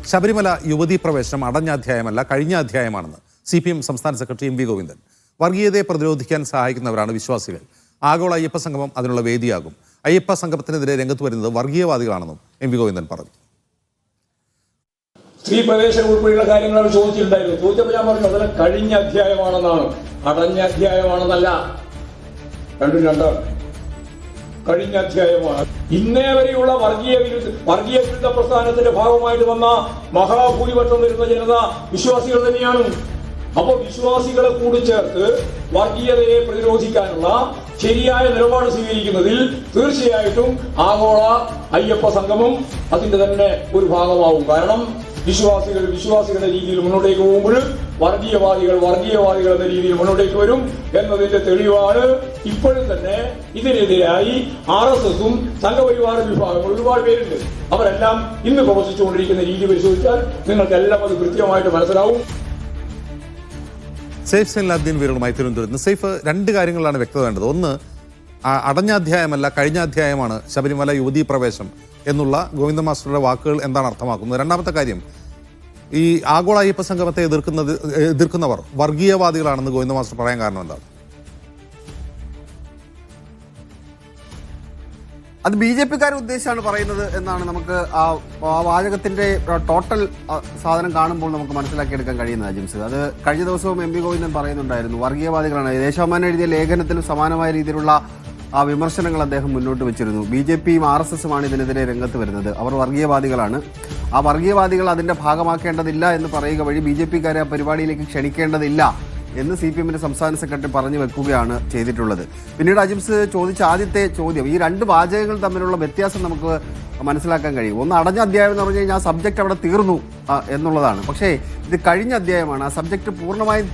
ശബരിമല യുവതീ പ്രവേശനം അടഞ്ഞ അധ്യായമല്ല, കഴിഞ്ഞ അധ്യായമാണെന്ന് CPM സംസ്ഥാന സെക്രട്ടറി MV ഗോവിന്ദൻ. വർഗീയതയെ പ്രതിരോധിക്കാൻ സഹായിക്കുന്നവരാണ് വിശ്വാസികൾ. ആഗോള അയ്യപ്പ സംഗമം അതിനുള്ള വേദിയാകും. അയ്യപ്പ സംഗമത്തിനെതിരെ രംഗത്ത് വരുന്നത് വർഗീയവാദികളാണെന്നും MV ഗോവിന്ദൻ പറഞ്ഞു. സ്ത്രീ പ്രവേശനം ഉൾപ്പെടെയുള്ള കാര്യങ്ങൾ ചോദിച്ചിട്ടുണ്ടായിരുന്നു. ചോദിച്ചപ്പോൾ ഞാൻ പറഞ്ഞു അതിന് കഴിഞ്ഞ അധ്യായമാണെന്നാണ്, അടഞ്ഞ അധ്യായമാണെന്നല്ല. രണ്ടാണ്. കഴിഞ്ഞ അധ്യായമാണ്. ഇന്നേ വരെയുള്ള വർഗീയ വിരുദ്ധ പ്രസ്ഥാനത്തിന്റെ ഭാഗമായിട്ട് വന്ന മഹാഭൂരിപക്ഷം വരുന്ന ജനത വിശ്വാസികൾ തന്നെയാണ്. അപ്പോൾ വിശ്വാസികളെ കൂടി ചേർത്ത് വർഗീയതയെ പ്രതിരോധിക്കാനുള്ള ശരിയായ നിലപാട് സ്വീകരിക്കുന്നതിൽ തീർച്ചയായിട്ടും ആഗോള അയ്യപ്പ സംഗമം അതിന്റെ തന്നെ ഒരു ഭാഗമാവും. കാരണം വിശ്വാസികളുടെ രീതിയിൽ മുന്നോട്ടേക്ക് പോകുമ്പോൾ വർഗീയവാദികൾ എന്ന രീതിയിൽ മുന്നോട്ടേക്ക് വരും എന്നതിന്റെ തെളിവാണ് ഇപ്പോഴും തന്നെ ഇതിനെതിരായി RSSഉം സംഘപരിവാര വിഭാഗങ്ങൾ ഒരുപാട് പേരുണ്ട്. അവരെല്ലാം ഇന്ന് പ്രവർത്തിച്ചുകൊണ്ടിരിക്കുന്ന രീതി പരിശോധിച്ചാൽ നിങ്ങൾക്ക് എല്ലാം അത് കൃത്യമായിട്ട് മനസ്സിലാവും. സെയ്ഫ് സൈനുലാബ്ദീൻ വീരളുമായി തിരുവനന്തപുരത്ത്. സെയ്ഫ്, രണ്ട് കാര്യങ്ങളാണ് വ്യക്തത വേണ്ടത്. ഒന്ന്, അടഞ്ഞ അധ്യായമല്ല, കഴിഞ്ഞ അധ്യായമാണ് ശബരിമല യുവതീ പ്രവേശം എന്നുള്ള ഗോവിന്ദ മാസ്റ്ററുടെ വാക്കുകൾ എന്താണ് അർത്ഥമാക്കുന്നത്? രണ്ടാമത്തെ കാര്യം, ഈ ആഗോള അയ്യപ്പ സംഗമത്തെ എതിർക്കുന്നവർ വർഗീയവാദികളാണെന്ന് ഗോവിന്ദ മാസ്റ്റർ പറയാൻ കാരണം എന്താണ്? അത് BJP-ക്കാരെ ഉദ്ദേശിച്ചാണ് പറയുന്നത് എന്നാണ് നമുക്ക് ആ വാചകത്തിന്റെ ടോട്ടൽ സാധനം കാണുമ്പോൾ നമുക്ക് മനസ്സിലാക്കിയെടുക്കാൻ കഴിയുന്നത്. ജിംസ്, അത് കഴിഞ്ഞ ദിവസവും MV ഗോവിന്ദൻ പറയുന്നുണ്ടായിരുന്നു, വർഗീയവാദികളാണ്. ദേശാഭിമാനി എഴുതിയ ലേഖനത്തിലും സമാനമായ രീതിയിലുള്ള ആ വിമർശനങ്ങൾ അദ്ദേഹം മുന്നോട്ട് വെച്ചിരുന്നു. BJPയും RSSുമാണ് ഇതിനെതിരെ രംഗത്ത് വരുന്നത്. അവർ വർഗീയവാദികളാണ്. ആ വർഗീയവാദികൾ അതിന്റെ ഭാഗമാക്കേണ്ടതില്ല എന്ന് പറയുക വഴി BJP-ക്കാരെ ആ പരിപാടിയിലേക്ക് ക്ഷണിക്കേണ്ടതില്ല എന്ന് CPMന്റെ സംസ്ഥാന സെക്രട്ടറി പറഞ്ഞു വെക്കുകയാണ് ചെയ്തിട്ടുള്ളത്. പിന്നീട് അജിംസ് ചോദിച്ച ആദ്യത്തെ ചോദ്യം, ഈ രണ്ട് വാചകങ്ങൾ തമ്മിലുള്ള വ്യത്യാസം നമുക്ക് മനസ്സിലാക്കാൻ കഴിയും. ഒന്ന്, അടഞ്ഞ അധ്യായം എന്ന് പറഞ്ഞു കഴിഞ്ഞാൽ ആ സബ്ജക്റ്റ് അവിടെ തീർന്നു എന്നുള്ളതാണ്. പക്ഷേ ഇത് കഴിഞ്ഞ അധ്യായമാണ്. ആ സബ്ജക്റ്റ് പൂർണ്ണമായും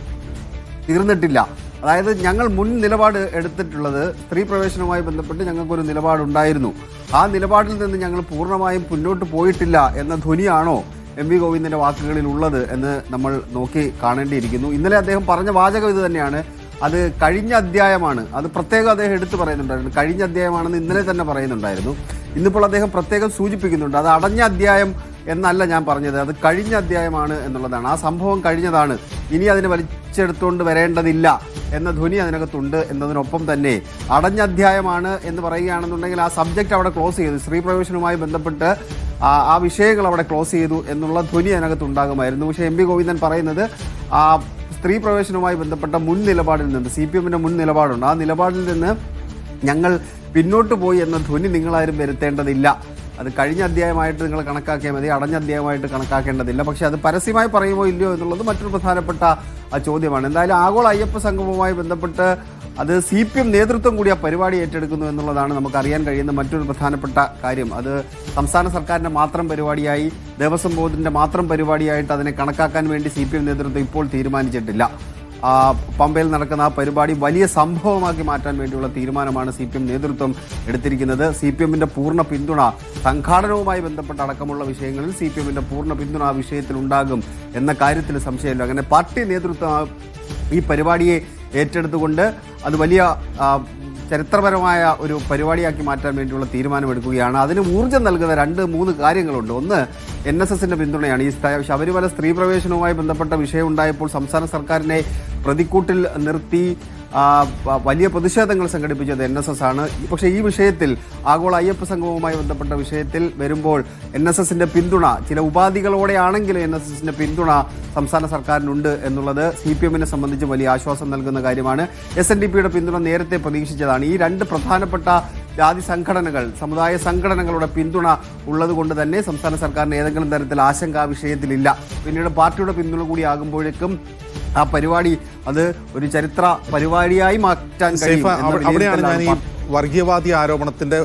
തീർന്നിട്ടില്ല. അതായത് ഞങ്ങൾ മുൻ നിലപാട് എടുത്തിട്ടുള്ളത് സ്ത്രീ പ്രവേശനവുമായി ബന്ധപ്പെട്ട് ഞങ്ങൾക്കൊരു നിലപാടുണ്ടായിരുന്നു. ആ നിലപാടിൽ നിന്ന് ഞങ്ങൾ പൂർണ്ണമായും മുന്നോട്ട് പോയിട്ടില്ല എന്ന ധ്വനിയാണോ MV ഗോവിന്ദന്റെ വാക്കുകളിൽ ഉള്ളത് എന്ന് നമ്മൾ നോക്കി കാണേണ്ടിയിരിക്കുന്നു. ഇന്നലെ അദ്ദേഹം പറഞ്ഞ വാചകം ഇത് തന്നെയാണ്, അത് കഴിഞ്ഞ അധ്യായമാണ്. അത് പ്രത്യേകം അദ്ദേഹം എടുത്തു പറയുന്നുണ്ടായിരുന്നു. കഴിഞ്ഞ അധ്യായമാണെന്ന് ഇന്നലെ തന്നെ പറയുന്നുണ്ടായിരുന്നു. ഇന്നിപ്പോൾ അദ്ദേഹം പ്രത്യേകം സൂചിപ്പിക്കുന്നുണ്ട്, അത് അടഞ്ഞ അധ്യായം എന്നല്ല ഞാൻ പറഞ്ഞത്, അത് കഴിഞ്ഞ അധ്യായമാണ് എന്നുള്ളതാണ്. ആ സംഭവം കഴിഞ്ഞതാണ്, ഇനി അതിനെ വലിച്ചെടുത്തുകൊണ്ട് വരേണ്ടതില്ല എന്ന ധ്വനി അതിനകത്തുണ്ട് എന്നതിനൊപ്പം തന്നെ അടഞ്ഞ അധ്യായമാണ് എന്ന് പറയുകയാണെന്നുണ്ടെങ്കിൽ ആ സബ്ജക്റ്റ് അവിടെ ക്ലോസ് ചെയ്തു, സ്ത്രീ പ്രവേശനവുമായി ബന്ധപ്പെട്ട് ആ വിഷയങ്ങൾ അവിടെ ക്ലോസ് ചെയ്തു എന്നുള്ള ധ്വനി അതിനകത്ത് ഉണ്ടാകുമായിരുന്നു. പക്ഷേ MV ഗോവിന്ദൻ പറയുന്നത് ആ സ്ത്രീ പ്രവേശനവുമായി ബന്ധപ്പെട്ട മുൻ നിലപാടിൽ നിന്ന്, CPMന്റെ മുൻ നിലപാടുണ്ട്, ആ നിലപാടിൽ നിന്ന് ഞങ്ങൾ പിന്നോട്ട് പോയി എന്ന ധ്വനി നിങ്ങളാരും വരുത്തേണ്ടതില്ല. അത് കഴിഞ്ഞ അധ്യായമായിട്ട് നിങ്ങൾ കണക്കാക്കിയാൽ മതി, അടഞ്ഞ അധ്യായമായിട്ട് കണക്കാക്കേണ്ടതില്ല. പക്ഷെ അത് പരസ്യമായി പറയുമോ ഇല്ലയോ എന്നുള്ളത് മറ്റൊരു പ്രധാനപ്പെട്ട ചോദ്യമാണ്. എന്തായാലും ആഗോള അയ്യപ്പ സംഗമവുമായി ബന്ധപ്പെട്ട് അത് CPM നേതൃത്വം കൂടി ആ പരിപാടി ഏറ്റെടുക്കുന്നു എന്നുള്ളതാണ് നമുക്കറിയാൻ കഴിയുന്ന മറ്റൊരു പ്രധാനപ്പെട്ട കാര്യം. അത് സംസ്ഥാന സർക്കാരിൻ്റെ മാത്രം പരിപാടിയായി, ദേവസ്വം ബോർഡിൻ്റെ മാത്രം പരിപാടിയായിട്ട് അതിനെ കണക്കാക്കാൻ വേണ്ടി CPM നേതൃത്വം ഇപ്പോൾ തീരുമാനിച്ചിട്ടില്ല. പമ്പയിൽ നടക്കുന്ന ആ പരിപാടി വലിയ സംഭവമാക്കി മാറ്റാൻ വേണ്ടിയുള്ള തീരുമാനമാണ് CPM നേതൃത്വം എടുത്തിരിക്കുന്നത്. CPMന്റെ പൂർണ്ണ പിന്തുണ, സംഘാടനവുമായി ബന്ധപ്പെട്ട അടക്കമുള്ള വിഷയങ്ങളിൽ CPMന്റെ പൂർണ്ണ പിന്തുണ ആ വിഷയത്തിൽ ഉണ്ടാകും എന്ന കാര്യത്തിൽ സംശയമില്ല. അങ്ങനെ പാർട്ടി നേതൃത്വം ഈ പരിപാടിയെ ഏറ്റെടുത്തുകൊണ്ട് അത് വലിയ ചരിത്രപരമായ ഒരു പരിപാടിയാക്കി മാറ്റാൻ വേണ്ടിയുള്ള തീരുമാനമെടുക്കുകയാണ്. അതിന് ഊർജ്ജം നൽകുന്ന 2-3 കാര്യങ്ങളുണ്ട്. ഒന്ന്, NSSന്റെ പിന്തുണയാണ്. ഈ ശബരിമല സ്ത്രീ പ്രവേശനവുമായി ബന്ധപ്പെട്ട വിഷയം ഉണ്ടായപ്പോൾ സംസ്ഥാന സർക്കാരിനെ പ്രതിക്കൂട്ടിൽ നിർത്തി വലിയ പ്രതിഷേധങ്ങൾ സംഘടിപ്പിച്ചത് NSS ആണ്. പക്ഷേ ഈ വിഷയത്തിൽ, ആഗോള അയ്യപ്പ സംഗമവുമായി ബന്ധപ്പെട്ട വിഷയത്തിൽ വരുമ്പോൾ NSSന്റെ പിന്തുണ, ചില ഉപാധികളോടെയാണെങ്കിലും NSSന്റെ പിന്തുണ സംസ്ഥാന സർക്കാരിനുണ്ട് എന്നുള്ളത് CPMനെ സംബന്ധിച്ച് വലിയ ആശ്വാസം നൽകുന്ന കാര്യമാണ്. SNDPയുടെ പിന്തുണ നേരത്തെ പ്രതീക്ഷിച്ചതാണ്. ഈ രണ്ട് പ്രധാനപ്പെട്ട ജാതി സംഘടനകൾ, സമുദായ സംഘടനകളുടെ പിന്തുണ ഉള്ളത് കൊണ്ട് തന്നെ സംസ്ഥാന സർക്കാരിന് ഏതെങ്കിലും തരത്തിൽ ആശങ്ക ആ വിഷയത്തിലില്ല. പിന്നീട് പാർട്ടിയുടെ പിന്തുണ കൂടി ആകുമ്പോഴേക്കും ആ പരിപാടി അത് ഒരു ചരിത്ര പരിപാടിയായി മാറ്റാൻ കഴിയും. അവിടെയാണ് ഞാൻ ഈ വർഗീയവാദി ആരോപണത്തിന്റെ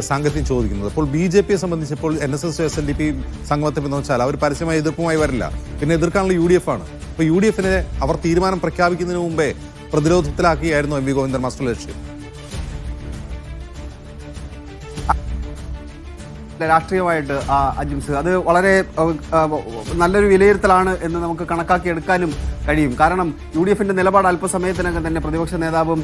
സാങ്കത്യം ചോദിക്കുന്നത്. അപ്പോൾ BJPയെ സംബന്ധിച്ചപ്പോൾ NSS SNDP സംഗമത്തെ പിന്തുണച്ചാൽ അവർ പരസ്യമായ എതിർപ്പുമായി വരില്ല. പിന്നെ എതിർക്കാനുള്ള UDF ആണ്. അപ്പോൾ UDFനെ അവർ തീരുമാനം പ്രഖ്യാപിക്കുന്നതിന് മുമ്പേ പ്രതിരോധത്തിലാക്കിയായിരുന്നു MV ഗോവിന്ദൻ മാസ്റ്റർ ലക്ഷ്യം. രാഷ്ട്രീയമായിട്ട് അജിംസ്, അത് വളരെ നല്ലൊരു വിലയിരുത്തലാണ് എന്ന് നമുക്ക് കണക്കാക്കിയെടുക്കാനും കഴിയും. കാരണം UDFന്റെ നിലപാട് അല്പസമയത്തിനകം തന്നെ പ്രതിപക്ഷ നേതാവും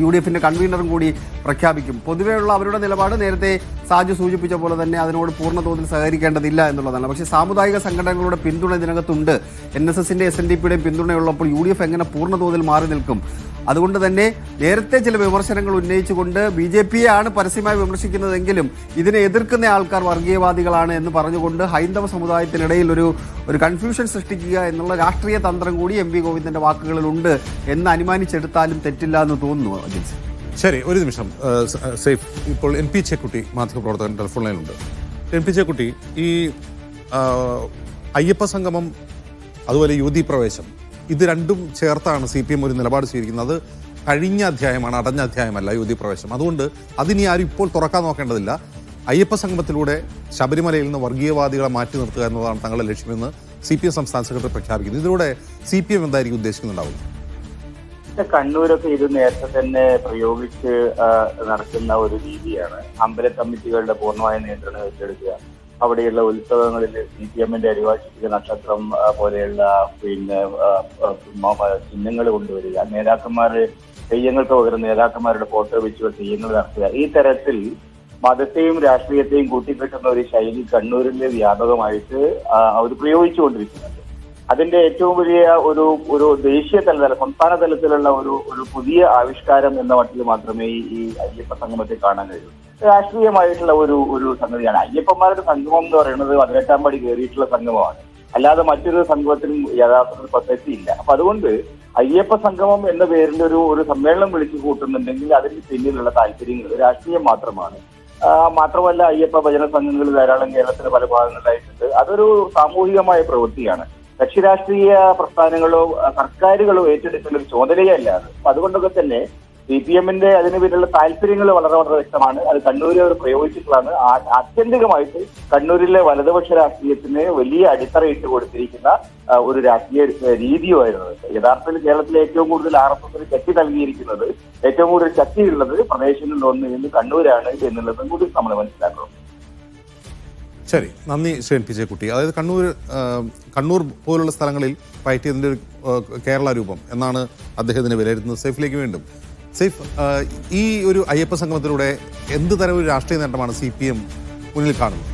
UDF കൺവീനറും കൂടി പ്രഖ്യാപിക്കും. പൊതുവെയുള്ള അവരുടെ നിലപാട് നേരത്തെ സാജു സൂചിപ്പിച്ച പോലെ തന്നെ അതിനോട് പൂർണ്ണ തോതിൽ സഹകരിക്കേണ്ടതില്ല എന്നുള്ളതാണ്. പക്ഷേ സാമുദായിക സംഘടനകളുടെ പിന്തുണ ഇതിനകത്തുണ്ട്. NSS SNDPയുടെയും പിന്തുണയുള്ളപ്പോൾ UDF എങ്ങനെ പൂർണ്ണ തോതിൽ മാറി നിൽക്കും? അതുകൊണ്ട് തന്നെ നേരത്തെ ചില വിമർശനങ്ങൾ ഉന്നയിച്ചുകൊണ്ട് BJPയെ ആണ് പരസ്യമായി വിമർശിക്കുന്നതെങ്കിലും ഇതിനെ എതിർക്കുന്ന ആൾക്കാർ വർഗീയവാദികളാണ് എന്ന് പറഞ്ഞുകൊണ്ട് ഹൈന്ദവ സമുദായത്തിനിടയിൽ ഒരു കൺഫ്യൂഷൻ സൃഷ്ടിക്കുക എന്നുള്ള രാഷ്ട്രീയ തന്ത്രം കൂടി MV ഗോവിന്ദന്റെ വാക്കുകളിലുണ്ട് എന്ന് അനുമാനിച്ചെടുത്താലും തെറ്റില്ല എന്ന് തോന്നുന്നു. അജിത്, ശരി, ഒരു നിമിഷം. സേഫ്, ഇപ്പോൾ NP ചെക്കുട്ടി മാധ്യമപ്രവർത്തകൻ ടെലിഫോൺ ലൈനിലുണ്ട്. NP ചെക്കുട്ടി, ഈ അയ്യപ്പ സംഗമം അതുപോലെ യുവതീ പ്രവേശം ഇത് രണ്ടും ചേർത്താണ് CPM ഒരു നിലപാട് സ്വീകരിക്കുന്നത്. അത് കഴിഞ്ഞ അധ്യായമാണ്, അടഞ്ഞ അധ്യായമല്ല യുവതീ പ്രവേശം. അതുകൊണ്ട് അതിനി ആരും ഇപ്പോൾ തുറക്കാൻ നോക്കേണ്ടതില്ല. അയ്യപ്പ സംഗമത്തിലൂടെ ശബരിമലയിൽ നിന്ന് വർഗീയവാദികളെ മാറ്റി നിർത്തുക എന്നതാണ് തങ്ങളുടെ ലക്ഷ്യമെന്ന് CPM സംസ്ഥാന സെക്രട്ടറി പ്രഖ്യാപിക്കുന്നു. ഇതിലൂടെ CPM എന്തായിരിക്കും ഉദ്ദേശിക്കുന്നുണ്ടാവുന്നത്? കണ്ണൂരൊക്കെ ഇത് നേരത്തെ തന്നെ പ്രയോഗിച്ച് നടക്കുന്ന ഒരു രീതിയാണ്. അമ്പല കമ്മിറ്റികളുടെ പൂർണ്ണമായ നിയന്ത്രണം ഏറ്റെടുക്കുക, അവിടെയുള്ള ഉത്സവങ്ങളിൽ CPMന്റെ അരിവാചിക നക്ഷത്രം പോലെയുള്ള ചിഹ്നങ്ങൾ കൊണ്ടുവരിക, നേതാക്കന്മാര് തെയ്യങ്ങൾക്ക് പകരം നേതാക്കന്മാരുടെ ഫോട്ടോ വെച്ചുള്ള തെയ്യങ്ങൾ നടത്തുക. ഈ തരത്തിൽ മതത്തെയും രാഷ്ട്രീയത്തെയും കൂട്ടിക്കെട്ടുന്ന ഒരു ശൈലി കണ്ണൂരിൽ വ്യാപകമായിട്ട് അവർ പ്രയോഗിച്ചുകൊണ്ടിരിക്കുന്നുണ്ട്. അതിന്റെ ഏറ്റവും വലിയ ഒരു ദേശീയ തലത്തിൽ, സംസ്ഥാന തലത്തിലുള്ള ഒരു പുതിയ ആവിഷ്കാരം എന്ന മട്ടിൽ മാത്രമേ ഈ അയ്യപ്പ സംഗമത്തെ കാണാൻ കഴിയൂ. രാഷ്ട്രീയമായിട്ടുള്ള ഒരു സംഗതിയാണ്. അയ്യപ്പന്മാരുടെ സംഗമം എന്ന് പറയുന്നത് 18-ാം പടി കയറിയിട്ടുള്ള സംഗമമാണ്, അല്ലാതെ മറ്റൊരു സംഗമത്തിനും യഥാർത്ഥത്തിൽ പ്രസക്തി ഇല്ല. അപ്പൊ അതുകൊണ്ട് അയ്യപ്പ സംഗമം എന്ന പേരിൽ ഒരു സമ്മേളനം വിളിച്ചു കൂട്ടുന്നുണ്ടെങ്കിൽ അതിന് പിന്നിലുള്ള താല്പര്യങ്ങൾ രാഷ്ട്രീയം മാത്രമാണ്. മാത്രമല്ല, അയ്യപ്പ ഭജന സംഘങ്ങൾ ധാരാളം കേരളത്തിലെ പല ഭാഗങ്ങളിലായിട്ടുണ്ട്. അതൊരു സാമൂഹികമായ പ്രവൃത്തിയാണ്. കക്ഷിരാഷ്ട്രീയ പ്രസ്ഥാനങ്ങളോ സർക്കാരുകളോ ഏറ്റെടുക്കേണ്ട ഒരു ചുമതലയല്ലാതെ. അപ്പൊ അതുകൊണ്ടൊക്കെ തന്നെ CPMന്റെ അതിന് പിന്നിലുള്ള താല്പര്യങ്ങൾ വളരെ വളരെ വ്യക്തമാണ്. അത് കണ്ണൂരിൽ അവർ പ്രയോഗിച്ചിട്ടുള്ളതാണ്. ആത്യന്തികമായിട്ട് കണ്ണൂരിലെ വലതുപക്ഷ രാഷ്ട്രീയത്തിന് വലിയ അടിത്തറയിട്ട് കൊടുത്തിരിക്കുന്ന ഒരു രാഷ്ട്രീയ രീതിയുമായിരുന്നു. യഥാർത്ഥത്തിൽ കേരളത്തിലെ ഏറ്റവും കൂടുതൽ RSS ശക്തി നൽകിയിരിക്കുന്നത്, ഏറ്റവും കൂടുതൽ ശക്തിയുള്ളത് പ്രദേശങ്ങളിൽ ഒന്ന് എന്ന് കണ്ണൂരാണ് എന്നുള്ളതും കൂടി നമ്മൾ മനസ്സിലാക്കണം. ശരി, നന്ദി ശ്രീ NP ചെക്കുട്ടി. അതായത് കണ്ണൂർ പോലുള്ള സ്ഥലങ്ങളിൽ പയറ്റിയതിൻ്റെ ഒരു കേരള രൂപം എന്നാണ് അദ്ദേഹത്തിന് വിലയിരുത്തുന്നത്. സേഫിലേക്ക് വീണ്ടും. സേഫ്, ഈ ഒരു അയ്യപ്പ സംഗമത്തിലൂടെ എന്ത് തരം ഒരു രാഷ്ട്രീയ നേട്ടമാണ് CPM മുന്നിൽ കാണുന്നത്?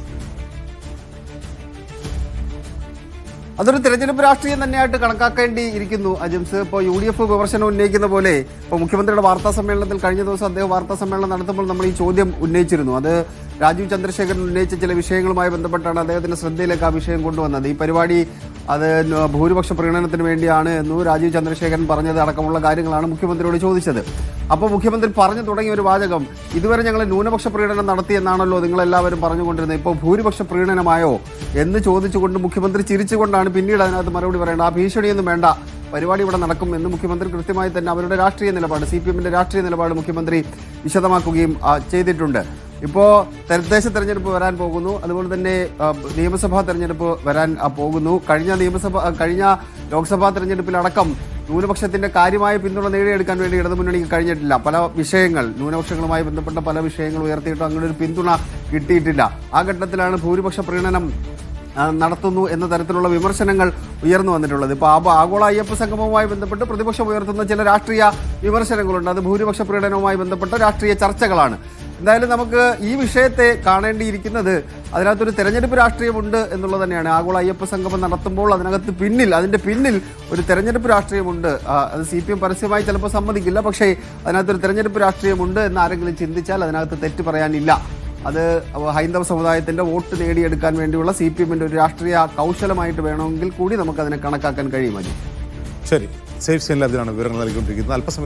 അതൊരു തെരഞ്ഞെടുപ്പ് രാഷ്ട്രീയം തന്നെയായിട്ട് കണക്കാക്കേണ്ടിയിരിക്കുന്നു. അജിംസ്, ഇപ്പോൾ UDF വിമർശനം ഉന്നയിക്കുന്ന പോലെ ഇപ്പോൾ മുഖ്യമന്ത്രിയുടെ വാർത്താ സമ്മേളനത്തിൽ കഴിഞ്ഞ ദിവസം അദ്ദേഹം വാർത്താ സമ്മേളനം നടത്തുമ്പോൾ നമ്മൾ ഈ ചോദ്യം ഉന്നയിച്ചിരുന്നു. അത് രാജീവ് ചന്ദ്രശേഖരൻ ഉന്നയിച്ച ചില വിഷയങ്ങളുമായി ബന്ധപ്പെട്ടാണ് അദ്ദേഹത്തിന്റെ ശ്രദ്ധയിലേക്ക് ആ വിഷയം കൊണ്ടുവന്നത്. ഈ പരിപാടി അത് ഭൂരിപക്ഷ പ്രീണനത്തിന് വേണ്ടിയാണ് എന്നു രാജീവ് ചന്ദ്രശേഖരൻ പറഞ്ഞത് അടക്കമുള്ള കാര്യങ്ങളാണ് മുഖ്യമന്ത്രിയോട് ചോദിച്ചത്. അപ്പോൾ മുഖ്യമന്ത്രി പറഞ്ഞു തുടങ്ങിയ ഒരു വാചകം, ഇതുവരെ ഞങ്ങൾ ന്യൂനപക്ഷ പ്രീണനം നടത്തിയെന്നാണല്ലോ നിങ്ങളെല്ലാവരും പറഞ്ഞുകൊണ്ടിരുന്നത്, ഇപ്പോൾ ഭൂരിപക്ഷ പ്രീണനമായോ എന്ന് ചോദിച്ചുകൊണ്ട് മുഖ്യമന്ത്രി ചിരിച്ചുകൊണ്ടാണ് പിന്നീട് അതിനകത്ത് മറുപടി പറയേണ്ടത്. ആ ഭീഷണിയൊന്നും വേണ്ട, പരിപാടി ഇവിടെ നടക്കും എന്ന് മുഖ്യമന്ത്രി കൃത്യമായി തന്നെ അവരുടെ രാഷ്ട്രീയ നിലപാട്, CPMന്റെ രാഷ്ട്രീയ നിലപാട് മുഖ്യമന്ത്രി വിശദമാക്കുകയും ചെയ്തിട്ടുണ്ട്. ഇപ്പോൾ തദ്ദേശ തെരഞ്ഞെടുപ്പ് വരാൻ പോകുന്നു, അതുപോലെ തന്നെ നിയമസഭാ തെരഞ്ഞെടുപ്പ് വരാൻ പോകുന്നു. കഴിഞ്ഞ ലോക്സഭാ തെരഞ്ഞെടുപ്പിലടക്കം ന്യൂനപക്ഷത്തിന്റെ കാര്യമായ പിന്തുണ നേടിയെടുക്കാൻ വേണ്ടി ഇടതുമുന്നണിക്ക് കഴിഞ്ഞിട്ടില്ല. പല വിഷയങ്ങൾ, ന്യൂനപക്ഷങ്ങളുമായി ബന്ധപ്പെട്ട പല വിഷയങ്ങൾ ഉയർത്തിയിട്ടും അങ്ങനെ ഒരു പിന്തുണ കിട്ടിയിട്ടില്ല. ആ ഘട്ടത്തിലാണ് ഭൂരിപക്ഷ പ്രീണനം നടത്തുന്നു എന്ന തരത്തിലുള്ള വിമർശനങ്ങൾ ഉയർന്നു വന്നിട്ടുള്ളത്. ഇപ്പോൾ ആഗോള അയ്യപ്പ സംഗമവുമായി ബന്ധപ്പെട്ട് പ്രതിപക്ഷം ഉയർത്തുന്ന ചില രാഷ്ട്രീയ വിമർശനങ്ങളുണ്ട്. അത് ഭൂരിപക്ഷ പ്രീണനവുമായി ബന്ധപ്പെട്ട രാഷ്ട്രീയ ചർച്ചകളാണ്. എന്തായാലും നമുക്ക് ഈ വിഷയത്തെ കാണേണ്ടിയിരിക്കുന്നത് അതിനകത്തൊരു തെരഞ്ഞെടുപ്പ് രാഷ്ട്രീയമുണ്ട് എന്നുള്ളത് തന്നെയാണ്. ആഗോള അയ്യപ്പ സംഗമം നടത്തുമ്പോൾ അതിന്റെ പിന്നിൽ ഒരു തെരഞ്ഞെടുപ്പ് രാഷ്ട്രീയമുണ്ട്. അത് CPM പരസ്യമായി ചിലപ്പോൾ സമ്മതിക്കില്ല, പക്ഷേ അതിനകത്തൊരു തെരഞ്ഞെടുപ്പ് രാഷ്ട്രീയമുണ്ട് എന്ന് ആരെങ്കിലും ചിന്തിച്ചാൽ അതിനകത്ത് തെറ്റ് പറയാനില്ല. അത് ഹൈന്ദവ സമുദായത്തിന്റെ വോട്ട് നേടിയെടുക്കാൻ വേണ്ടിയുള്ള CPMന്റെ ഒരു രാഷ്ട്രീയ കൗശലമായിട്ട് വേണമെങ്കിൽ കൂടി നമുക്കതിനെ കണക്കാക്കാൻ കഴിയുമല്ലോ. ശരി, സേഫ് സെല്ലിലാണ് വിവരങ്ങൾ നൽകിക്കൊണ്ടിരിക്കുന്നത്. അല്പസമയം